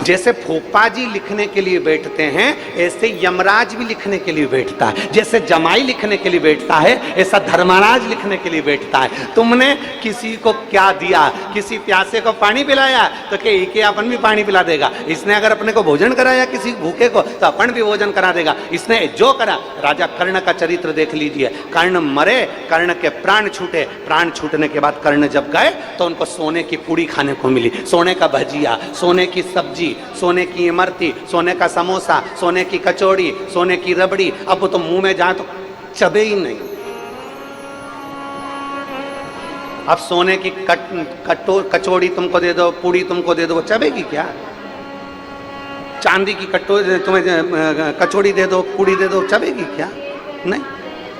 जैसे फूफा जी लिखने के लिए बैठते हैं, ऐसे यमराज भी लिखने के लिए बैठता है। जैसे जमाई लिखने के लिए बैठता है, ऐसा धर्मराज लिखने के लिए बैठता है। तुमने किसी को क्या दिया? किसी प्यासे को पानी पिलाया तो के अपन भी पानी पिला देगा। इसने अगर अपने को भोजन कराया किसी भूखे को तो अपन भी भोजन करा देगा। इसने जो करा, राजा कर्ण का चरित्र देख लीजिए। कर्ण मरे, कर्ण के प्राण छूटे, प्राण छूटने के बाद कर्ण जब गए तो उनको सोने की पूड़ी खाने को मिली, सोने का भजिया, सोने की सब्जी, सोने की इमरती, सोने का समोसा, सोने की कचौड़ी, सोने की रबड़ी। अब तो मुंह में जाए तो चबे ही नहीं। अब सोने की कचौड़ी तुमको दे दो, पूड़ी तुमको दे दो, वो चबेगी क्या? चांदी की तुम्हें कचौड़ी दे दो, पूड़ी दे दो, चबेगी क्या? नहीं।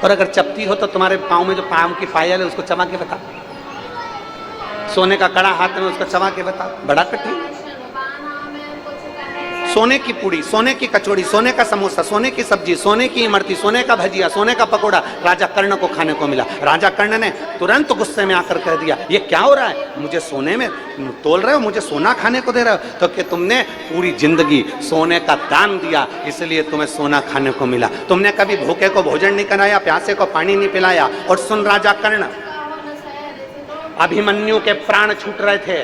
और अगर चपती हो तो तुम्हारे पाँव में जो पाँव की पायल है उसको चबा के बता। सोने का कड़ा हाथ में, उसको चबा के बता। बड़ा कठिन। सोने की पूड़ी, सोने की कचौड़ी, सोने का समोसा, सोने की सब्जी, सोने की इमरती, सोने का भजिया, सोने का पकोड़ा राजा कर्ण को खाने को मिला। राजा कर्ण ने तुरंत गुस्से में आकर कह दिया, ये क्या हो रहा है? मुझे सोने में तोल रहे हो, मुझे सोना खाने को दे रहे हो? तो कि तुमने पूरी जिंदगी सोने का दान दिया, इसलिए तुम्हें सोना खाने को मिला। तुमने कभी भूखे को भोजन नहीं कराया, प्यासे को पानी नहीं पिलाया। और सुन राजा कर्ण, अभिमन्यु के प्राण छूट रहे थे,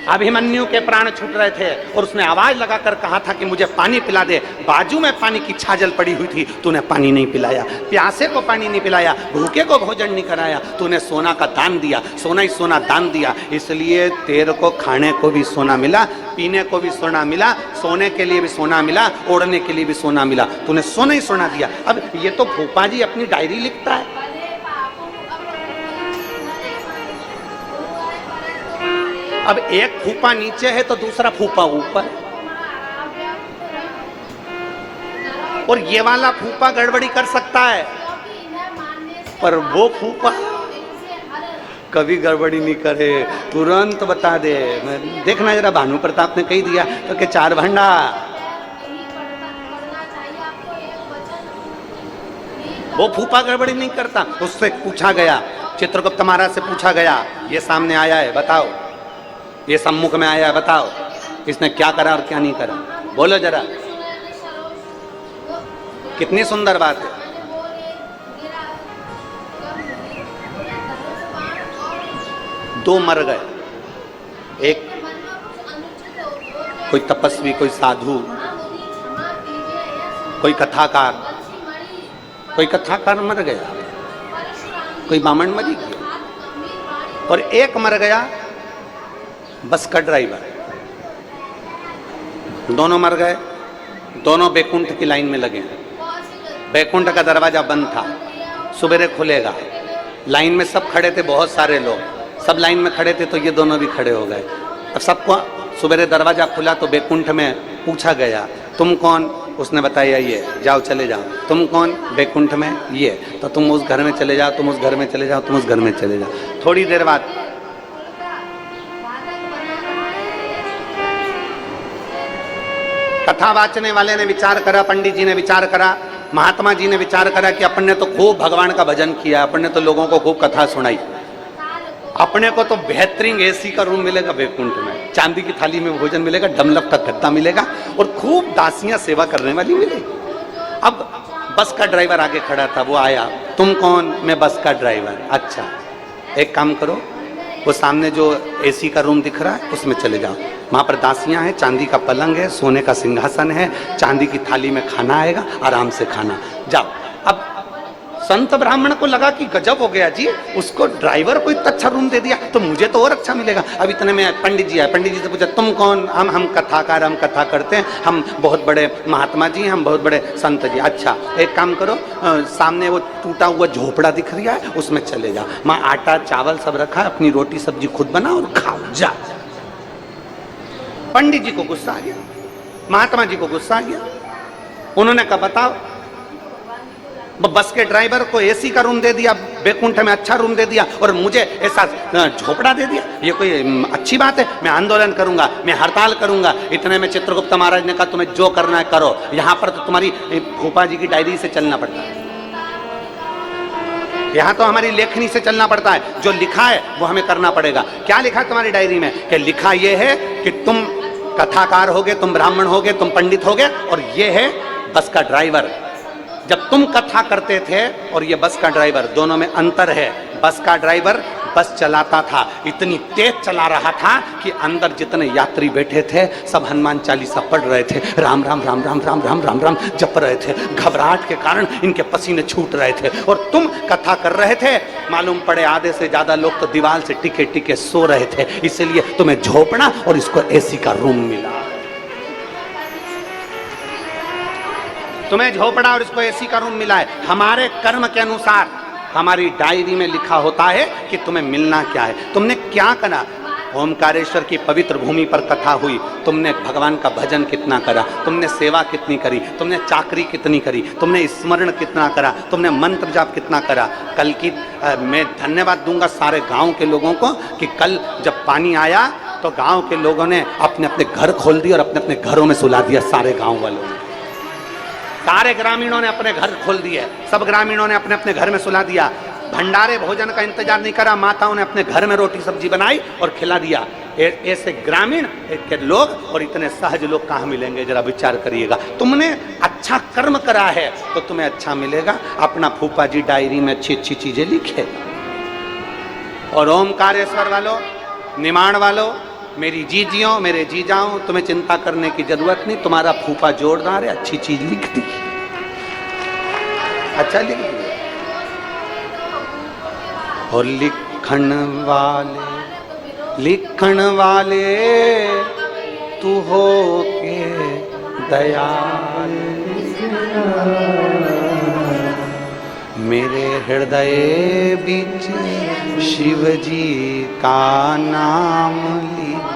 अभिमन्यु के प्राण छूट रहे थे और उसने आवाज लगाकर कहा था कि मुझे पानी पिला दे। बाजू में पानी की छाजल पड़ी हुई थी, तूने पानी नहीं पिलाया, प्यासे को पानी नहीं पिलाया, भूखे को भोजन नहीं कराया, तूने सोना का दान दिया, सोना ही सोना दान दिया। इसलिए तेरे को खाने को भी सोना मिला, पीने को भी सोना मिला, सोने के लिए भी सोना मिला, ओढ़ने के लिए भी सोना मिला, तूने सोना ही सोना दिया। अब ये तो फूफा जी अपनी डायरी लिखता है। अब एक फूफा नीचे है तो दूसरा फूफा ऊपर, और ये वाला फूफा गड़बड़ी कर सकता है, पर वो फूफा कभी गड़बड़ी नहीं करे, तुरंत बता दे। देखना जरा, भानु प्रताप ने कही दिया तो कि चार भंडा। वो फूफा गड़बड़ी नहीं करता। उससे पूछा गया, चित्रगुप्त महाराज से पूछा गया, ये सामने आया है बताओ, ये सम्मुख में आया है बताओ, इसने क्या करा और क्या नहीं करा, बोलो जरा। कितनी सुंदर बात है। दो मर गए, एक कोई तपस्वी, कोई साधु, कोई कथाकार, कोई कथाकार मर गया, कोई बामण मरी गया, और एक मर गया बस का ड्राइवर। दोनों मर गए, दोनों बैकुंठ की लाइन में लगे। बैकुंठ का दरवाजा बंद था, सुबेरे खुलेगा। लाइन में सब खड़े थे, बहुत सारे लोग, सब लाइन में खड़े थे, तो ये दोनों भी खड़े हो गए। अब सबको सुबेरे दरवाजा खुला तो बैकुंठ में पूछा गया, तुम कौन? उसने बताया ये, जाओ चले जाओ। तुम कौन? बैकुंठ में ये, तो तुम उस घर में चले जाओ, तुम उस घर में चले जाओ, तुम उस घर में चले जाओ। थोड़ी देर बाद कथा वाचने वाले ने विचार करा, पंडित जी ने विचार करा, महात्मा जी ने विचार करा कि अपन ने तो खूब भगवान का भजन किया, अपन ने तो लोगों को खूब कथा सुनाई, अपने को तो बेहतरीन एसी का रूम मिलेगा बैकुंठ में, चांदी की थाली में भोजन मिलेगा, डमलक का गद्दा मिलेगा और खूब दासियां सेवा करने वाली मिलेगी। अब बस का ड्राइवर आगे खड़ा था, वो आया, तुम कौन? मैं बस का ड्राइवर। अच्छा, एक काम करो, वो सामने जो एसी का रूम दिख रहा है उसमें चले जाओ, वहाँ पर दासियाँ हैं, चांदी का पलंग है, सोने का सिंहासन है, चांदी की थाली में खाना आएगा, आराम से खाना, जाओ। अब संत ब्राह्मण को लगा कि गजब हो गया जी, उसको ड्राइवर को इतना अच्छा रूम दे दिया तो मुझे तो और अच्छा मिलेगा। अब इतने में पंडित जी आए, पंडित जी से पूछा, तुम कौन? हम कथाकार, हम कथा करते हैं, हम बहुत बड़े महात्मा जी, हम बहुत बड़े संत जी। अच्छा, एक काम करो, सामने वो टूटा हुआ झोपड़ा दिख रहा है, उसमें चले जाओ, वहाँ आटा चावल सब रखा है, अपनी रोटी सब्जी खुद बनाओ और खाओ, जा। पंडित जी को गुस्सा आ गया, महात्मा जी को गुस्सा आ गया। उन्होंने कहा बताओ, बस के ड्राइवर को एसी का रूम दे दिया, बैकुंठ में अच्छा रूम दे दिया, और मुझे ऐसा झोपड़ा दे दिया, ये कोई अच्छी बात है? मैं आंदोलन करूंगा, मैं हड़ताल करूंगा। इतने में चित्रगुप्त महाराज ने कहा, तुम्हें जो करना है करो, यहाँ पर तो तुम्हारी फूफा जी की डायरी से चलना पड़ता है, यहाँ तो हमारी लेखनी से चलना पड़ता है, जो लिखा है वो हमें करना पड़ेगा। क्या लिखा है तुम्हारी डायरी में? कि लिखा ये है कि तुम कथाकार होगे, तुम ब्राह्मण होगे, तुम पंडित होगे, और ये है बस का ड्राइवर। जब तुम कथा करते थे और ये बस का ड्राइवर, दोनों में अंतर है। बस का ड्राइवर बस चलाता था, इतनी तेज चला रहा था कि अंदर जितने यात्री बैठे थे सब हनुमान चालीसा पढ़ रहे थे, राम राम राम राम राम राम राम राम जप रहे थे। घबराहट के कारण इनके पसीने छूट रहे थे। और तुम कथा कर रहे थे, मालूम पड़े आधे से ज्यादा लोग तो दीवार से टिके टिके सो रहे थे, इसलिए तुम्हें झोपड़ा और इसको एसी का रूम मिला। तुम्हें झोपड़ा और इसको एसी का रूम मिला है। हमारे कर्म के अनुसार हमारी डायरी में लिखा होता है कि तुम्हें मिलना क्या है। तुमने क्या करा? ओमकारेश्वर की पवित्र भूमि पर कथा हुई, तुमने भगवान का भजन कितना करा, तुमने सेवा कितनी करी, तुमने चाकरी कितनी करी, तुमने स्मरण कितना करा, तुमने मंत्र जाप कितना करा। कल की मैं धन्यवाद दूंगा सारे गांव के लोगों को कि कल जब पानी आया तो गांव के लोगों ने अपने अपने घर खोल दिए और अपने अपने घरों में सुला दिया। सारे गांव वालों ने, सारे ग्रामीणों ने अपने घर खोल दिए, सब ग्रामीणों ने अपने अपने घर में सुला दिया। भंडारे भोजन का इंतजार नहीं करा, माताओं ने अपने घर में रोटी सब्जी बनाई और खिला दिया। ऐसे ग्रामीण के लोग और इतने सहज लोग कहाँ मिलेंगे? जरा विचार करिएगा। तुमने अच्छा कर्म करा है तो तुम्हें अच्छा मिलेगा। अपना फूफा जी डायरी में अच्छी अच्छी चीजें लिखे। और ओमकारेश्वर वालों, निमाण वालों, मेरी जीजियों, मेरे जीजाओं, तुम्हें चिंता करने की जरूरत नहीं। तुम्हारा फूफा जोरदार है, अच्छी चीज लिख दी, अच्छा लिख दी। और लिखण वाले तू हो के दयाल, मेरे हृदय बीच शिव जी का नाम लिख,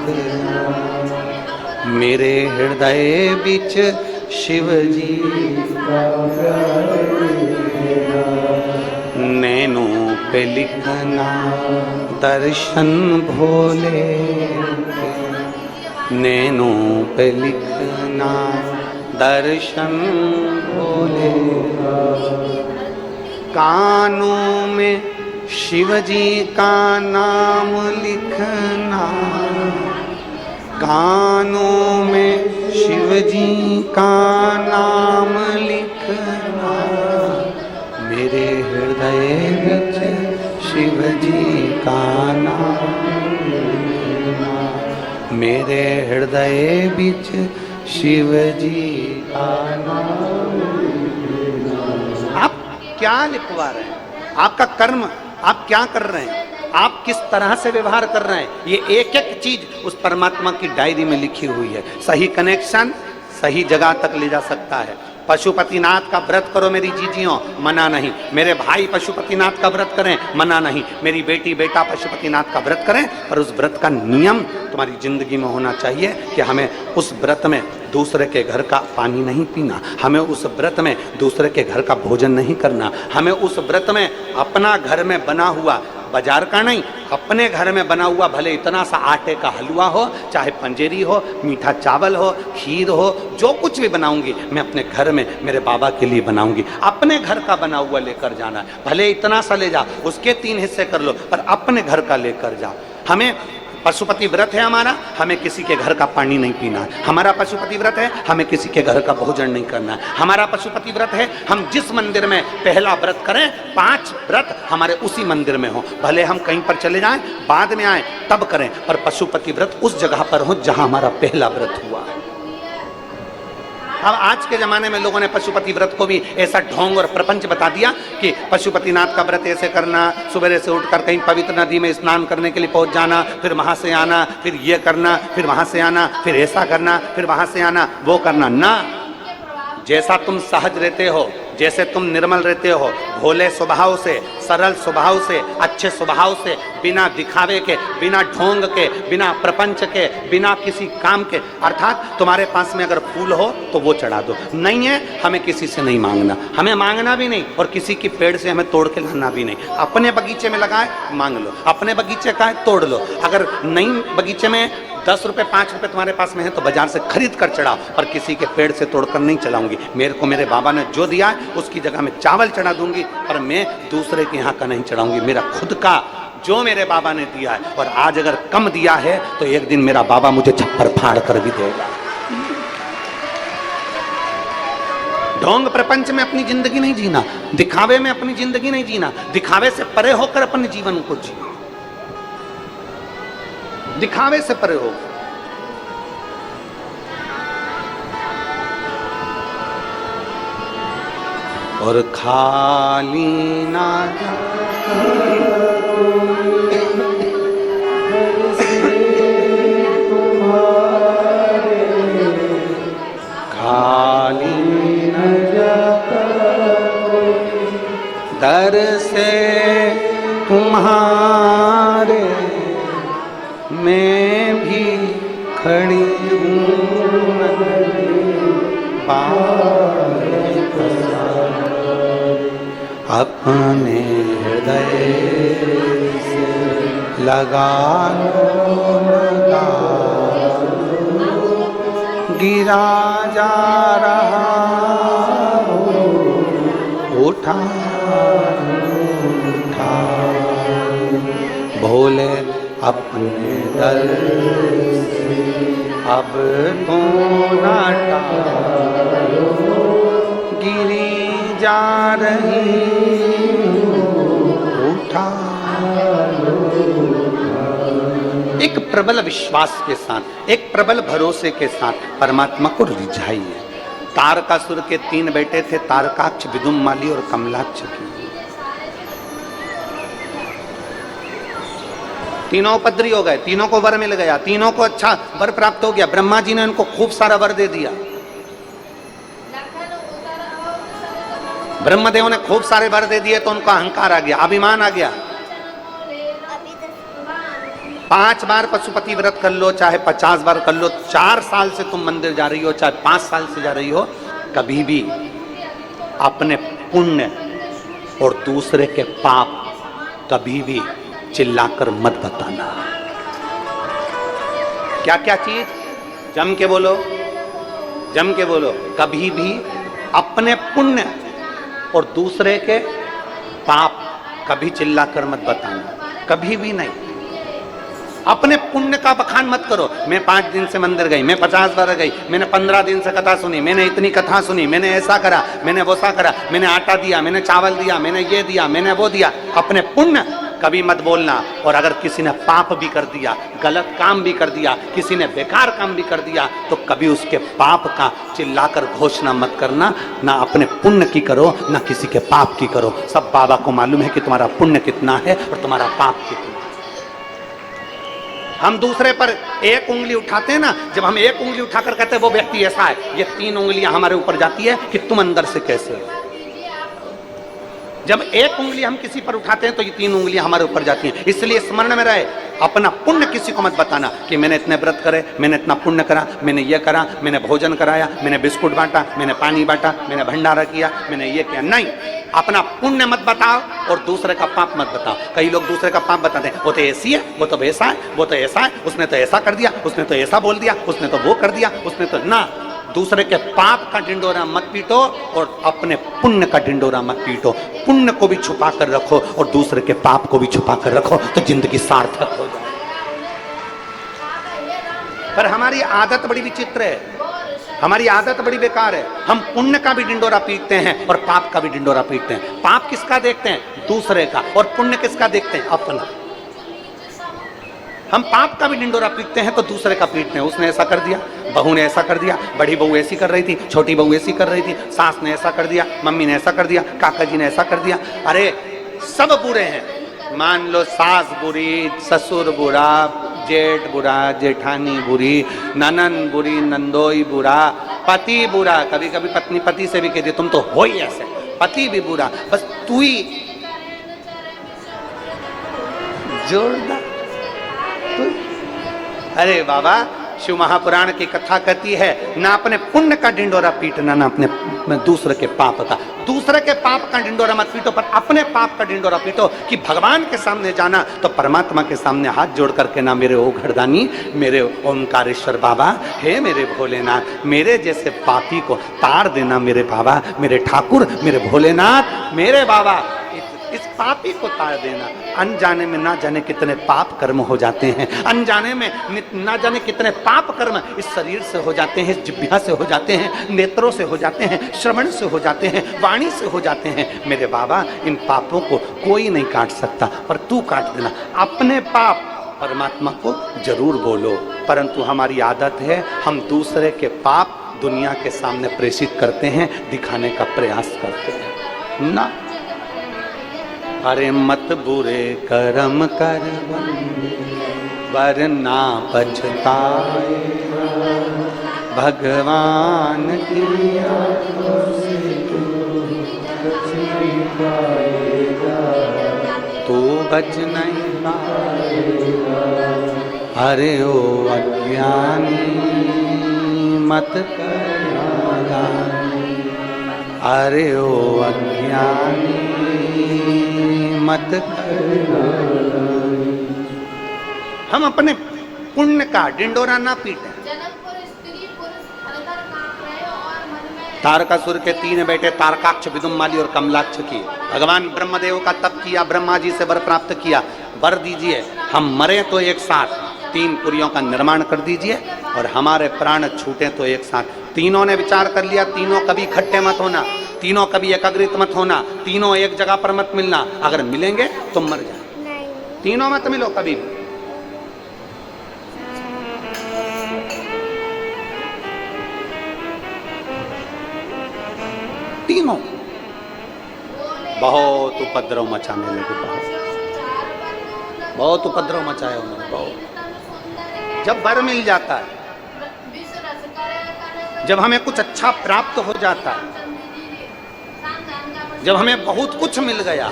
मेरे हृदय बीच शिव जी का नैनों पे लिखना दर्शन भोले, नैनों पे लिखना दर्शन भोले, कानों में शिव जी का नाम लिखना, कानों में शिव जी का नाम लिखना, मेरे हृदय ਵਿੱਚ शिव जी का नाम लिखना, मेरे हृदय ਵਿੱਚ शिव जी का नाम लिखना। आप क्या लिखवा रहे हैं? आपका कर्म आप क्या कर रहे हैं? आप किस तरह से व्यवहार कर रहे हैं? ये एक एक चीज उस परमात्मा की डायरी में लिखी हुई है। सही कनेक्शन सही जगह तक ले जा सकता है। पशुपतिनाथ का व्रत करो मेरी जीजियों, मना नहीं। मेरे भाई पशुपतिनाथ का व्रत करें, मना नहीं। मेरी बेटी बेटा पशुपतिनाथ का व्रत करें, पर उस व्रत का नियम तुम्हारी जिंदगी में होना चाहिए कि हमें उस व्रत में दूसरे के घर का पानी नहीं पीना, हमें उस व्रत में दूसरे के घर का भोजन नहीं करना, हमें उस व्रत में अपना घर में बना हुआ, बाजार का नहीं, अपने घर में बना हुआ भले इतना सा आटे का हलवा हो, चाहे पंजेरी हो, मीठा चावल हो, खीर हो, जो कुछ भी बनाऊंगी मैं अपने घर में मेरे बाबा के लिए बनाऊंगी। अपने घर का बना हुआ लेकर जाना है। भले इतना सा ले जाओ, उसके 3 हिस्से कर लो, पर अपने घर का लेकर जाओ। हमें पशुपति व्रत है हमारा, हमें किसी के घर का पानी नहीं पीना है। हमारा पशुपति व्रत है, हमें किसी के घर का भोजन नहीं करना है। हमारा पशुपति व्रत है, हम जिस मंदिर में पहला व्रत करें, 5 व्रत हमारे उसी मंदिर में हो। भले हम कहीं पर चले जाएं, बाद में आए तब करें, पर पशुपति व्रत उस जगह पर हो जहां हमारा पहला व्रत हुआ। अब आज के जमाने में लोगों ने पशुपति व्रत को भी ऐसा ढोंग और प्रपंच बता दिया कि पशुपतिनाथ का व्रत ऐसे करना, सुबह से उठकर कहीं पवित्र नदी में स्नान करने के लिए पहुंच जाना, फिर वहां से आना, फिर ये करना, फिर वहां से आना, फिर ऐसा करना, फिर वहां से आना, वो करना ना। जैसा तुम सहज रहते हो, जैसे तुम निर्मल रहते हो, भोले स्वभाव से, सरल स्वभाव से, अच्छे स्वभाव से, बिना दिखावे के, बिना ढोंग के, बिना प्रपंच के, बिना किसी काम के, अर्थात तुम्हारे पास में अगर फूल हो तो वो चढ़ा दो, नहीं है हमें किसी से नहीं मांगना, हमें मांगना भी नहीं और किसी की पेड़ से हमें तोड़ के लाना भी नहीं। अपने बगीचे में लगाए मांग लो, अपने बगीचे का है तोड़ लो। अगर नहीं बगीचे में 10 रुपए 5 रुपए तुम्हारे पास में है तो बाजार से खरीद कर चढ़ाओ, पर किसी के पेड़ से तोड़कर नहीं चलाऊंगी। मेरे को मेरे बाबा ने जो दिया है उसकी जगह में चावल चढ़ा दूंगी, पर मैं दूसरे के यहाँ का नहीं चढ़ाऊंगी। मेरा खुद का जो मेरे बाबा ने दिया है, और आज अगर कम दिया है तो एक दिन मेरा बाबा मुझे छप्पर फाड़ कर भी देगा। ढोंग प्रपंच में अपनी जिंदगी नहीं जीना, दिखावे में अपनी जिंदगी नहीं जीना, दिखावे से परे होकर अपने जीवन को जियो, दिखावे से परे हो। और खाली ना खाली न जाता दर से तुम्हारे, मैं भी खड़ी हूँ अपने हृदय से लगा गिरा जा रहा उठा उठा भोले अपने दर से अब तो नाटा गिरी जा रही उठा। एक प्रबल विश्वास के साथ, एक प्रबल भरोसे के साथ परमात्मा को रिझाइए। तारकासुर के 3 बेटे थे, तारकाक्ष, विदुम्माली और कमलाक्ष की। तीनों उपद्री हो गए, तीनों को वर मिल गया, तीनों को अच्छा वर प्राप्त हो गया। ब्रह्मा जी ने उनको खूब सारा वर दे दिया। ब्रह्मदेव ने खूब सारे वर दे दिए तो उनका अहंकार आ गया, अभिमान आ गया। 5 बार पशुपति व्रत कर लो, चाहे 50 बार कर लो, 4 साल से तुम मंदिर जा रही हो, चाहे 5 साल से जा रही हो, कभी भी अपने पुण्य और दूसरे के पाप कभी भी चिल्लाकर मत बताना। क्या क्या चीज? जम के बोलो, जम के बोलो। कभी भी अपने पुण्य और दूसरे के पाप कभी चिल्लाकर मत बताना, कभी भी नहीं। अपने पुण्य का बखान मत करो। मैं 5 दिन से मंदिर गई, मैं 50 बार गई, मैंने 15 दिन से कथा सुनी, मैंने इतनी कथा सुनी, मैंने ऐसा करा, मैंने वैसा करा, मैंने आटा दिया, मैंने चावल दिया, मैंने ये दिया, मैंने वो दिया। अपने पुण्य कभी मत बोलना। और अगर किसी ने पाप भी कर दिया, गलत काम भी कर दिया, किसी ने बेकार काम भी कर दिया, तो कभी उसके पाप का चिल्लाकर घोषणा मत करना। ना अपने पुण्य की करो, ना किसी के पाप की करो। सब बाबा को मालूम है कि तुम्हारा पुण्य कितना है और तुम्हारा पाप कितना है। हम दूसरे पर एक उंगली उठाते हैं ना, जब हम एक उंगली उठाकर कहते हैं वो व्यक्ति ऐसा है, ये 3 उंगलियां हमारे ऊपर जाती है कि तुम अंदर से कैसे हो। जब एक उंगली हम किसी पर उठाते हैं तो ये 3 उंगलियां हमारे ऊपर जाती हैं। इसलिए स्मरण में रहे, अपना पुण्य किसी को मत बताना कि मैंने इतने व्रत करे, मैंने इतना पुण्य करा, मैंने ये करा, मैंने भोजन कराया, मैंने बिस्कुट बांटा, मैंने पानी बांटा, मैंने भंडारा किया, मैंने ये किया। नहीं, अपना पुण्य मत बताओ और दूसरे का पाप मत बताओ। कई लोग दूसरे का पाप बताते हैं, वो तो ऐसी है, वो तो वैसा है, वो तो ऐसा है, उसने तो ऐसा कर दिया, उसने तो ऐसा बोल दिया, उसने तो वो कर दिया, उसने तो ना। दूसरे के पाप का ढिंडोरा मत पीटो और अपने पुण्य का ढिंडोरा मत पीटो। पुण्य को भी छुपा कर रखो और दूसरे के पाप को भी छुपा कर रखो, तो जिंदगी सार्थक हो जाए। पर हमारी आदत बड़ी विचित्र है, हमारी आदत बड़ी बेकार है। हम पुण्य का भी ढिंडोरा पीटते हैं और पाप का भी ढिंडोरा पीटते हैं। पाप किसका देखते हैं? दूसरे का। और पुण्य किसका देखते हैं? अपना। हम पाप का भी ढिंडोरा पीटते हैं तो दूसरे का पीटते हैं। उसने ऐसा कर दिया, बहू ने ऐसा कर दिया, बड़ी बहू ऐसी कर रही थी, छोटी बहू ऐसी कर रही थी, सास ने ऐसा कर दिया, मम्मी ने ऐसा कर दिया, काका जी ने ऐसा कर दिया। अरे सब बुरे हैं। मान लो सास बुरी, ससुर बुरा, जेठ बुरा, जेठानी बुरी, ननन बुरी, नंदोई बुरा, पति बुरा। कभी कभी पत्नी पति से भी कहती तुम तो हो ही ऐसे, पति भी बुरा, बस तू ही जोरदार। अरे बाबा, शिव महापुराण की कथा कहती है ना अपने पुण्य का ढिंडोरा पीटना, ना अपने दूसरे के पाप का। दूसरे के पाप का ढिंडोरा मत पीटो, पर अपने पाप का ढिंडोरा पीटो। कि भगवान के सामने जाना तो परमात्मा के सामने हाथ जोड़ करके ना, मेरे ओ घरदानी, मेरे ओंकारेश्वर बाबा, हे मेरे भोलेनाथ, मेरे जैसे पापी को तार देना मेरे बाबा, मेरे ठाकुर, मेरे भोलेनाथ, मेरे बाबा। इस पापी को ताड़ देना। अनजाने में ना जाने कितने पाप कर्म हो जाते हैं, अनजाने में ना जाने कितने पाप कर्म इस शरीर से हो जाते हैं, इस जिह्वा से हो जाते हैं, नेत्रों से हो जाते हैं, श्रवण से हो जाते हैं, वाणी से हो जाते हैं। मेरे बाबा, इन पापों को कोई नहीं काट सकता, पर तू काट देना। अपने पाप परमात्मा को जरूर बोलो, परंतु हमारी आदत है हम दूसरे के पाप दुनिया के सामने प्रेषित करते हैं, दिखाने का प्रयास करते हैं ना। अरे मत बुरे कर्म कर वरना पछताए, भगवान की तू बच नहीं पाएगा। अरे ओ अज्ञानी मत करना, अरे ओ अज्ञानी मत करना। हम अपने पुण्य का डिंडोरा ना पीटें। तारकासुर के 3 बेटे तारकाक्ष, विदुम्माली और कमलाक्ष की भगवान ब्रह्मदेव का तप किया, ब्रह्मा जी से वर प्राप्त किया। वर दीजिए हम मरे तो एक साथ 3 पुरियों का निर्माण कर दीजिए, और हमारे प्राण छूटे तो एक साथ। तीनों ने विचार कर लिया, तीनों कभी इकट्ठे मत होना, तीनों कभी एकाग्रित मत होना, तीनों एक जगह पर मत मिलना। अगर मिलेंगे तो मर जाए, तीनों मत मिलो कभी भी। तीनों बहुत उपद्रव मचाने लगे, बहुत उपद्रव मचाया उन्होंने, बहुत। जब वर मिल जाता है, जब हमें कुछ अच्छा प्राप्त हो जाता है, जब हमें बहुत कुछ मिल गया,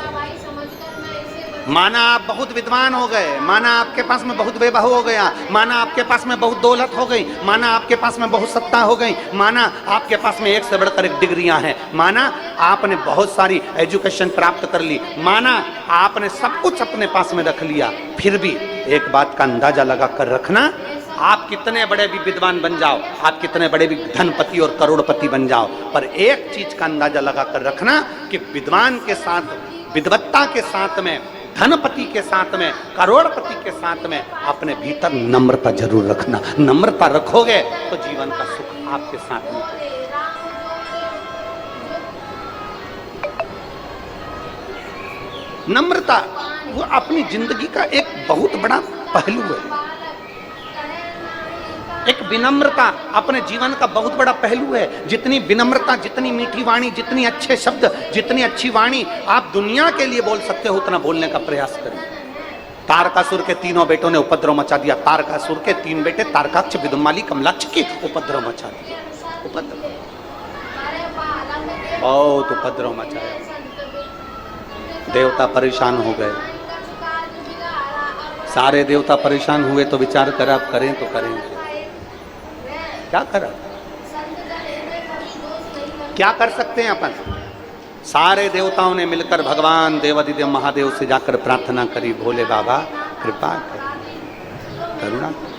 माना आप बहुत विद्वान हो गए, माना आपके पास में बहुत वैभव हो गया, माना आपके पास में बहुत दौलत हो गई, माना आपके पास में बहुत सत्ता हो गई, माना आपके पास में एक से बढ़कर एक डिग्रियां हैं, माना आपने बहुत सारी एजुकेशन प्राप्त कर ली, माना आपने सब कुछ अपने पास में रख लिया, फिर भी एक बात का अंदाजा लगा कर रखना, आप कितने बड़े भी विद्वान बन जाओ, आप कितने बड़े भी धनपति और करोड़पति बन जाओ, पर एक चीज का अंदाजा लगा कर रखना कि विद्वान के साथ, विद्वत्ता के साथ में, धनपति के साथ में, करोड़पति के साथ में अपने भीतर नम्रता जरूर रखना। नम्रता रखोगे तो जीवन का सुख आपके साथ में। नम्रता वो अपनी जिंदगी का एक बहुत बड़ा पहलू है। एक विनम्रता अपने जीवन का बहुत बड़ा पहलू है। जितनी विनम्रता, जितनी मीठी वाणी, जितनी अच्छे शब्द, जितनी अच्छी वाणी आप दुनिया के लिए बोल सकते हो, उतना बोलने का प्रयास करें। तारकासुर के 3 बेटों ने उपद्रव मचा दिया। तारकासुर के 3 बेटे तारकाक्ष, विदुम्माली, कमलाक्ष की उपद्रव मचा दिया। उपद्रव, बहुत उपद्रव मचाया। देवता परेशान हो गए, सारे देवता परेशान हुए तो विचार कर अब करें तो करेंगे क्या करा, क्या कर सकते हैं अपन। सारे देवताओं ने मिलकर भगवान देवाधिदेव महादेव से जाकर प्रार्थना करी, भोले बाबा कृपा कर, करुणा कर,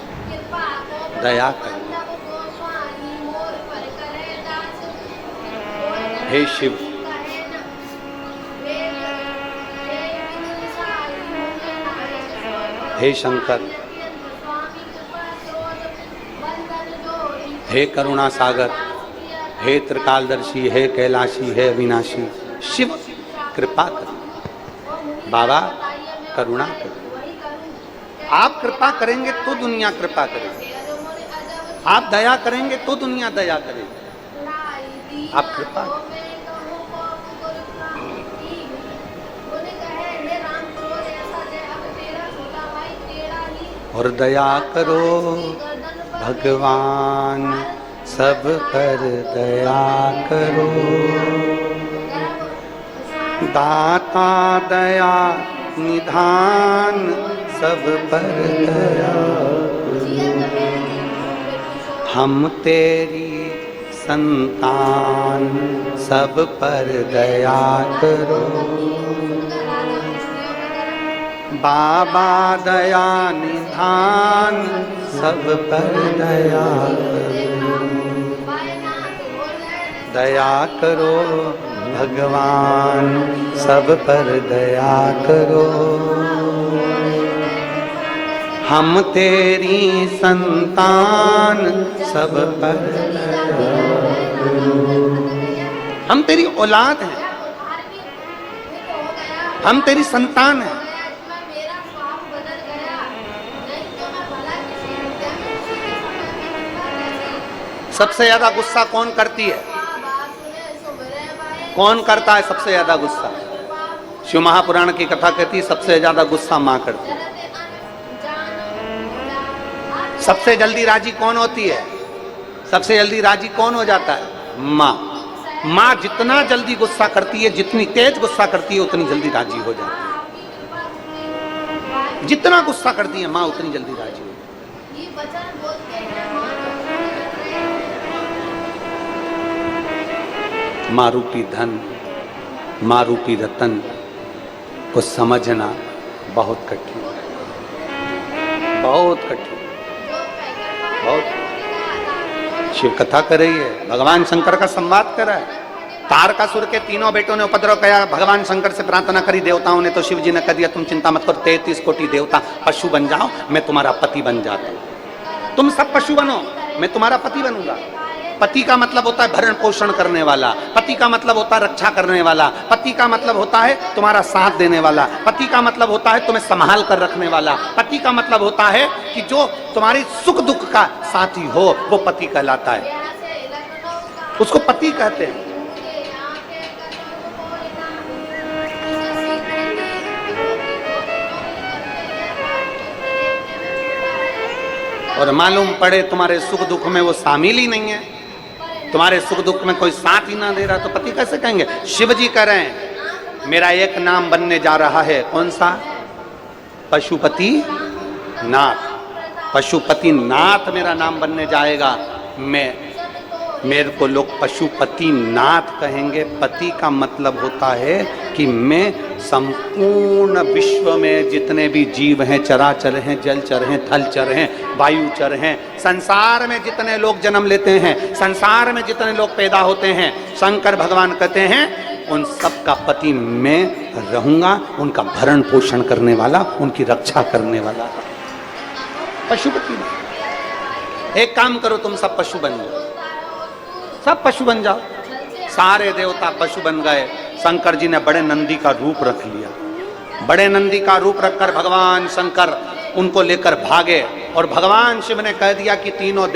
दया कर, हे शिव, हे शंकर, हे करुणा सागर, हे त्रिकालदर्शी, हे कैलाशी, हे अविनाशी, शिव कृपा कर, बाबा करुणा कर। आप कृपा करेंगे तो दुनिया कृपा करेगी, आप दया करेंगे तो दुनिया दया करेगी। आप कृपा और दया करो भगवान, सब पर दया करो, दाता दया निधान, सब पर दया करो। हम तेरी संतान, सब पर दया करो, बाबा दया निधान, सब पर दया करो, दया करो, भगवान सब पर दया करो, हम तेरी संतान सब पर दया करो। हम तेरी औलाद हैं, हम तेरी संतान हैं। सबसे ज्यादा गुस्सा कौन करती है? कौन करता है सबसे ज्यादा गुस्सा? शिव महापुराण की कथा कहती है सबसे ज्यादा गुस्सा मां करती है। सबसे जल्दी राजी कौन होती है? सबसे जल्दी राजी कौन हो जाता है? मां। मां जितना जल्दी गुस्सा करती है, जितनी तेज गुस्सा करती है, उतनी जल्दी राजी हो जाती है। जितना गुस्सा करती है मां, उतनी जल्दी राजी हो जाती है। मां रूपी धन, मां रूपी रतन को समझना बहुत कठिन, बहुत कठिन, बहुत। शिव कथा कर रही है, भगवान शंकर का संवाद कर रहा है। तारकासुर के तीनों बेटों ने उपद्रव किया, भगवान शंकर से प्रार्थना करी देवताओं ने, तो शिव जी ने कह दिया तुम चिंता मत करो, 33 कोटि देवता पशु बन जाओ, मैं तुम्हारा पति बन जाता हूं। तुम सब पशु बनो, मैं तुम्हारा पति बनूंगा। पति का मतलब होता है भरण पोषण करने वाला, पति का मतलब होता है रक्षा करने वाला, पति का मतलब होता है तुम्हारा साथ देने वाला, पति का मतलब होता है तुम्हें संभाल कर रखने वाला, पति का मतलब होता है कि जो तुम्हारी सुख दुख का साथी हो, वो पति कहलाता है, उसको पति कहते हैं। और मालूम पड़े तुम्हारे सुख दुख में वो शामिल ही नहीं है, तुम्हारे सुख दुख में कोई साथ ही ना दे रहा, तो पति कैसे कहेंगे? शिव जी कह रहे हैं मेरा एक नाम बनने जा रहा है, कौन सा? पशुपति नाथ। पशुपति नाथ मेरा नाम बनने जाएगा। मेरे को लोग पशुपति नाथ कहेंगे। पति का मतलब होता है कि मैं संपूर्ण विश्व में जितने भी जीव हैं, चराचर हैं, जलचर हैं, थलचर हैं, वायुचर हैं, संसार में जितने लोग जन्म लेते हैं, संसार में जितने लोग पैदा होते हैं, शंकर भगवान कहते हैं उन सब का पति मैं रहूंगा, उनका भरण पोषण करने वाला, उनकी रक्षा करने वाला। पशुपति। एक काम करो, तुम सब पशु बन जाओ, सब पशु बन जाओ। सारे देवता पशु बन गए। शंकर जी ने बड़े नंदी का रूप रख लिया। बड़े नंदी का रूप रखकर भगवान शंकर उनको लेकर भागे, और भगवान शिव ने कह दिया कि तीनों